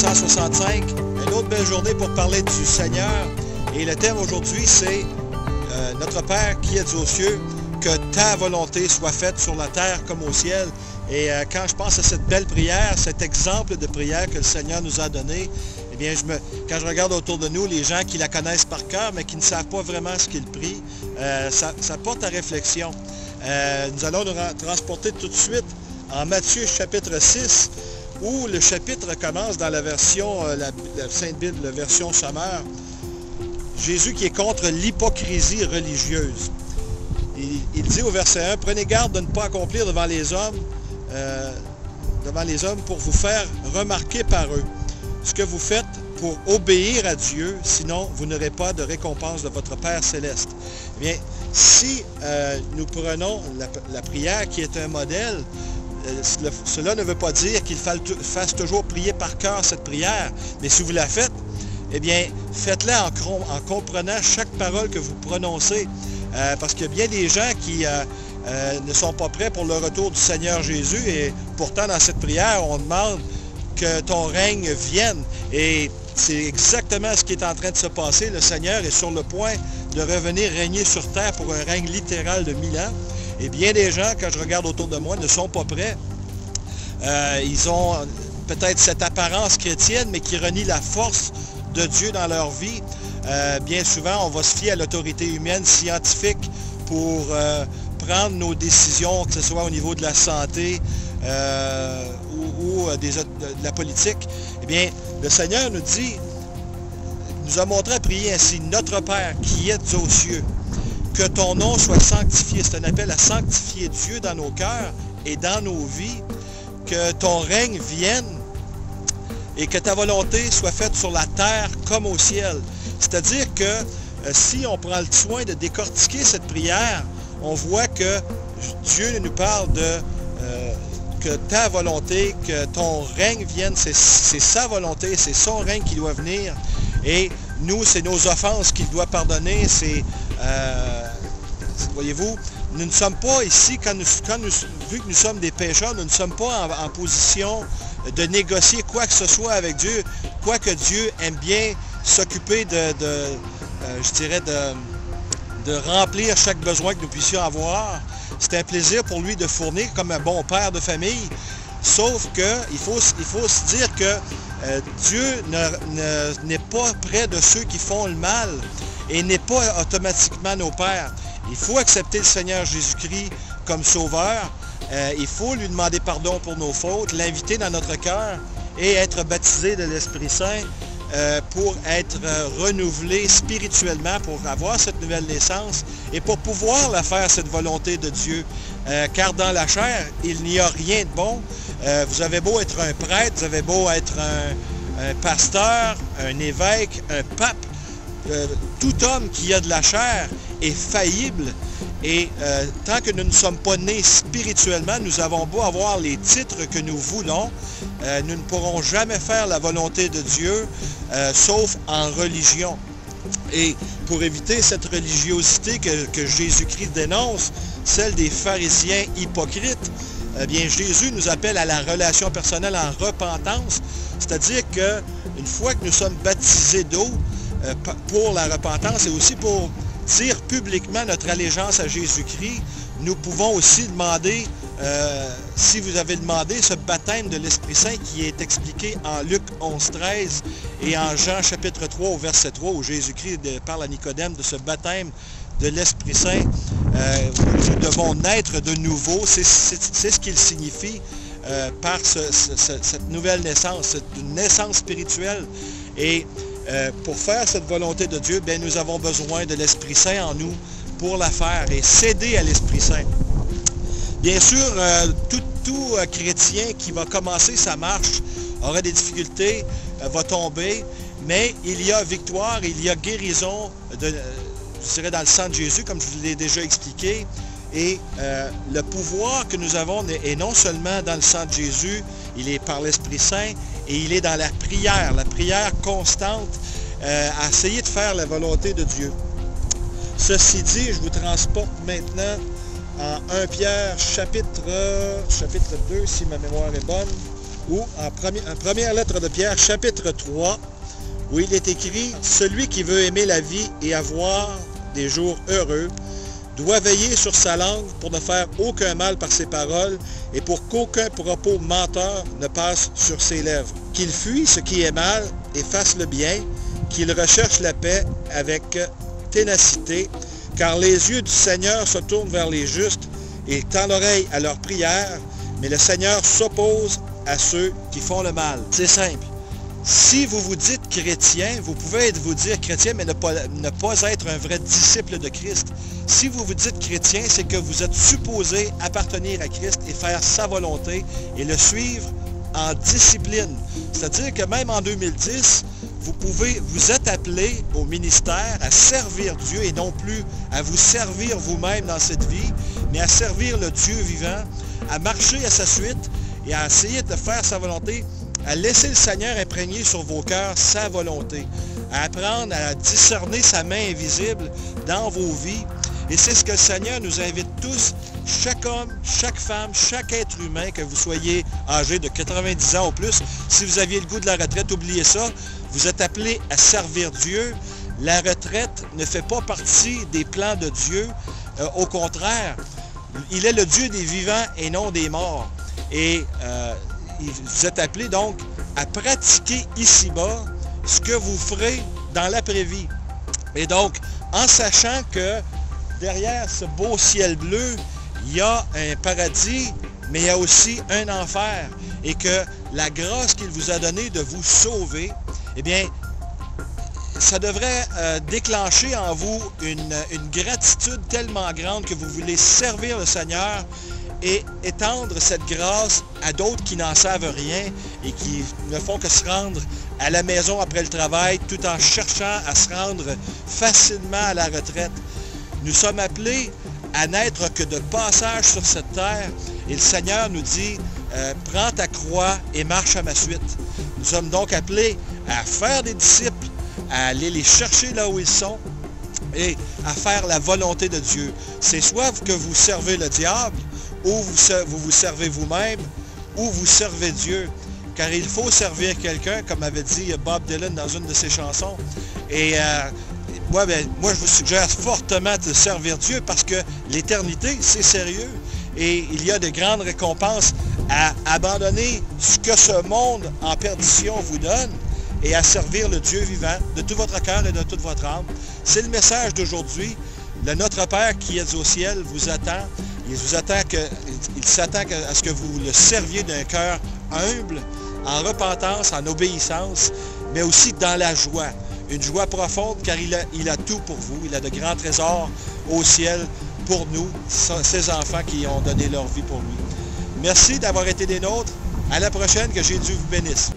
265, une autre belle journée pour parler du Seigneur. Et le thème aujourd'hui, c'est notre Père qui es aux cieux, que ta volonté soit faite sur la terre comme au ciel. Et quand je pense à cette belle prière, cet exemple de prière que le Seigneur nous a donné, eh bien, quand je regarde autour de nous, les gens qui la connaissent par cœur, mais qui ne savent pas vraiment ce qu'ils prient, ça porte à réflexion. Nous allons nous transporter tout de suite en Matthieu chapitre 6, où le chapitre commence dans la version, la Sainte Bible, la version sommaire. Jésus qui est contre l'hypocrisie religieuse. Il dit au verset 1, « Prenez garde de ne pas accomplir devant les hommes pour vous faire remarquer par eux ce que vous faites pour obéir à Dieu, sinon vous n'aurez pas de récompense de votre Père céleste. » Eh bien, si nous prenons la prière qui est un modèle, cela ne veut pas dire qu'il fasse toujours prier par cœur cette prière, mais si vous la faites, eh bien, faites-la en comprenant chaque parole que vous prononcez, parce qu'il y a bien des gens qui ne sont pas prêts pour le retour du Seigneur Jésus, et pourtant dans cette prière, on demande que ton règne vienne, et c'est exactement ce qui est en train de se passer. Le Seigneur est sur le point de revenir régner sur terre pour un règne littéral de 1000 ans. Et bien des gens, quand je regarde autour de moi, ne sont pas prêts. Ils ont peut-être cette apparence chrétienne, mais qui renie la force de Dieu dans leur vie. Bien souvent, on va se fier à l'autorité humaine, scientifique, pour prendre nos décisions, que ce soit au niveau de la santé ou de la politique. Eh bien, le Seigneur nous a montré à prier ainsi, « Notre Père qui êtes aux cieux, que ton nom soit sanctifié. » C'est un appel à sanctifier Dieu dans nos cœurs et dans nos vies. Que ton règne vienne et que ta volonté soit faite sur la terre comme au ciel. C'est-à-dire que si on prend le soin de décortiquer cette prière, on voit que Dieu nous parle de que ta volonté, que ton règne vienne, c'est sa volonté, c'est son règne qui doit venir. Et nous, c'est nos offenses qu'il doit pardonner. Voyez-vous, nous ne sommes pas ici, vu que nous sommes des pécheurs, nous ne sommes pas en position de négocier quoi que ce soit avec Dieu, quoique Dieu aime bien s'occuper je dirais, de remplir chaque besoin que nous puissions avoir. C'est un plaisir pour lui de fournir comme un bon père de famille, sauf qu'il faut se dire que Dieu n'est pas près de ceux qui font le mal et n'est pas automatiquement nos pères. Il faut accepter le Seigneur Jésus-Christ comme sauveur. Il faut lui demander pardon pour nos fautes, l'inviter dans notre cœur et être baptisé de l'Esprit Saint pour être renouvelé spirituellement, pour avoir cette nouvelle naissance et pour pouvoir la faire, cette volonté de Dieu. Car dans la chair, il n'y a rien de bon. Vous avez beau être un prêtre, vous avez beau être un pasteur, un évêque, un pape, tout homme qui a de la chair est faillible. Et tant que nous ne sommes pas nés spirituellement, nous avons beau avoir les titres que nous voulons, nous ne pourrons jamais faire la volonté de Dieu, sauf en religion. Et pour éviter cette religiosité que Jésus-Christ dénonce, celle des pharisiens hypocrites, eh bien Jésus nous appelle à la relation personnelle en repentance, c'est-à-dire qu'une fois que nous sommes baptisés d'eau pour la repentance et aussi pour dire publiquement notre allégeance à Jésus-Christ, nous pouvons aussi demander, si vous avez demandé, ce baptême de l'Esprit Saint qui est expliqué en Luc 11:13 et en Jean chapitre 3 au verset 3 où Jésus-Christ parle à Nicodème de ce baptême de l'Esprit Saint. Nous devons naître de nouveau, c'est ce qu'il signifie par cette nouvelle naissance, cette naissance spirituelle. Et pour faire cette volonté de Dieu, bien, nous avons besoin de l'Esprit Saint en nous pour la faire et céder à l'Esprit Saint. Bien sûr, tout chrétien qui va commencer sa marche aura des difficultés, va tomber, mais il y a victoire, il y a guérison, je dirais dans le sang de Jésus, comme je vous l'ai déjà expliqué. Et le pouvoir que nous avons est non seulement dans le sang de Jésus, il est par l'Esprit Saint et il est dans la prière constante à essayer de faire la volonté de Dieu. Ceci dit, je vous transporte maintenant en 1 Pierre chapitre 2, si ma mémoire est bonne. où en première lettre de Pierre, chapitre 3, où il est écrit « Celui qui veut aimer la vie et avoir des jours heureux, doit veiller sur sa langue pour ne faire aucun mal par ses paroles et pour qu'aucun propos menteur ne passe sur ses lèvres. Qu'il fuit ce qui est mal et fasse le bien, qu'il recherche la paix avec ténacité, car les yeux du Seigneur se tournent vers les justes et tend l'oreille à leurs prières, mais le Seigneur s'oppose à ceux qui font le mal. » C'est simple. Si vous vous dites chrétien, vous pouvez vous dire chrétien, mais ne pas être un vrai disciple de Christ. Si vous vous dites chrétien, c'est que vous êtes supposé appartenir à Christ et faire sa volonté et le suivre en discipline. C'est-à-dire que même en 2010, vous êtes appelé au ministère à servir Dieu et non plus à vous servir vous-même dans cette vie, mais à servir le Dieu vivant, à marcher à sa suite et à essayer de faire sa volonté, à laisser le Seigneur imprégner sur vos cœurs sa volonté, à apprendre à discerner sa main invisible dans vos vies. Et c'est ce que le Seigneur nous invite tous, chaque homme, chaque femme, chaque être humain, que vous soyez âgé de 90 ans ou plus. Si vous aviez le goût de la retraite, oubliez ça. Vous êtes appelés à servir Dieu. La retraite ne fait pas partie des plans de Dieu. Au contraire, il est le Dieu des vivants et non des morts. Et vous êtes appelés donc à pratiquer ici-bas ce que vous ferez dans l'après-vie. Et donc, en sachant que derrière ce beau ciel bleu, il y a un paradis, mais il y a aussi un enfer. Et que la grâce qu'il vous a donnée de vous sauver, eh bien, ça devrait déclencher en vous une gratitude tellement grande que vous voulez servir le Seigneur et étendre cette grâce à d'autres qui n'en savent rien et qui ne font que se rendre à la maison après le travail tout en cherchant à se rendre facilement à la retraite. Nous sommes appelés à n'être que de passage sur cette terre et le Seigneur nous dit « Prends ta croix et marche à ma suite ». Nous sommes donc appelés à faire des disciples, à aller les chercher là où ils sont et à faire la volonté de Dieu. C'est soit que vous servez le diable, ou vous servez vous-même, ou vous servez Dieu. Car il faut servir quelqu'un, comme avait dit Bob Dylan dans une de ses chansons. Et moi, je vous suggère fortement de servir Dieu parce que l'éternité, c'est sérieux. Et il y a de grandes récompenses à abandonner ce que ce monde en perdition vous donne et à servir le Dieu vivant de tout votre cœur et de toute votre âme. C'est le message d'aujourd'hui. Le Notre Père qui est au ciel vous attend. Il s'attend à ce que vous le serviez d'un cœur humble, en repentance, en obéissance, mais aussi dans la joie. Une joie profonde car il a tout pour vous. Il a de grands trésors au ciel pour nous, ses enfants qui ont donné leur vie pour lui. Merci d'avoir été des nôtres. À la prochaine, que Jésus vous bénisse.